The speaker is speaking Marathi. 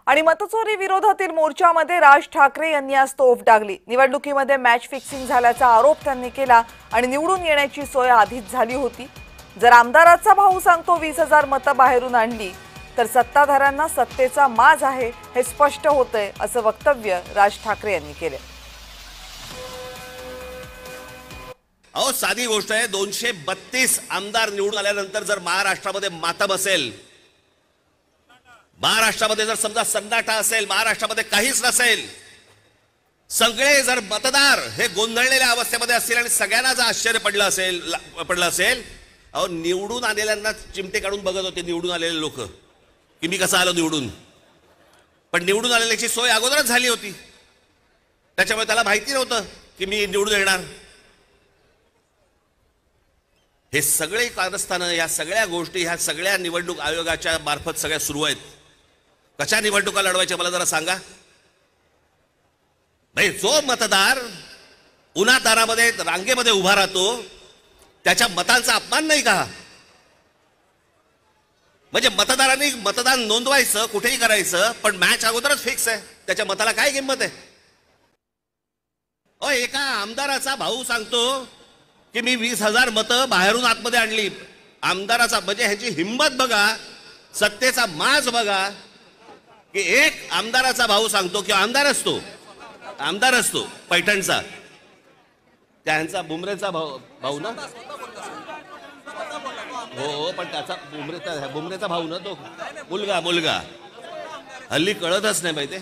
आणि मतचोरी विरोधातील मोर्चामध्ये राज ठाकरे यांनी आज तोफ डागली। निवडणुकीमध्ये मॅच फिक्सिंग झाल्याचा आरोप त्यांनी केला आणि निवडून येण्याची सोय आधीच झाली होती। जर आमदाराचा भाऊ सांगतो 20,000 मतं बाहेरून आणली तर सत्ताधाऱ्यांना सत्तेचा माज आहे हे स्पष्ट होतंय, असं वक्तव्य राज ठाकरे यांनी केले। अहो साधी गोष्ट आहे, 232 आमदार निवडून आल्यानंतर जर महाराष्ट्रामध्ये मातम असेल, महाराष्ट्रामध्ये जर समजा सन्नाटा असेल, महाराष्ट्रामध्ये काहीच नसेल, सगळे जर मतदार हे गोंधळलेल्या अवस्थेमध्ये असतील आणि सगळ्यांना जर आश्चर्य पडलं असेल, अहो निवडून आलेल्यांना चिमटे काढून बघत होते निवडून आलेले लोक की मी कसा आलो निवडून, पण निवडून आलेल्याची सोय अगोदरच झाली होती, त्याच्यामुळे त्याला माहिती नव्हतं की मी निवडून येणार। हे सगळे कारस्थानं, या सगळ्या गोष्टी, ह्या सगळ्या निवडणूक आयोगाच्या मार्फत सगळ्या सुरू आहेत। कशा निवडणुका लढवायच्या मला जरा सांगा भाई। जो मतदार उन्हातारामध्ये रांगेमध्ये उभा राहतो त्याच्या मतांचा अपमान नाही का? म्हणजे मतदारांनी मतदान नोंदवायचं, कुठेही करायचं, पण मॅच अगोदरच फिक्स आहे, त्याच्या मताला काय किंमत आहे? एका आमदाराचा भाऊ सांगतो की मी 20,000 मतं बाहेरून आतमध्ये आणली। आमदाराचा म्हणजे ह्याची हिंमत बघा, सत्तेचा माज बघा की एक आमदाराचा भाऊ सांगतो की आमदार असतो पैठणचा, त्यांचा बुमरेचा भाऊ ना, हो पण त्याचा बुमरेचा भाऊ ना, तो मुलगा हल्ली कळतच नाही माहिती।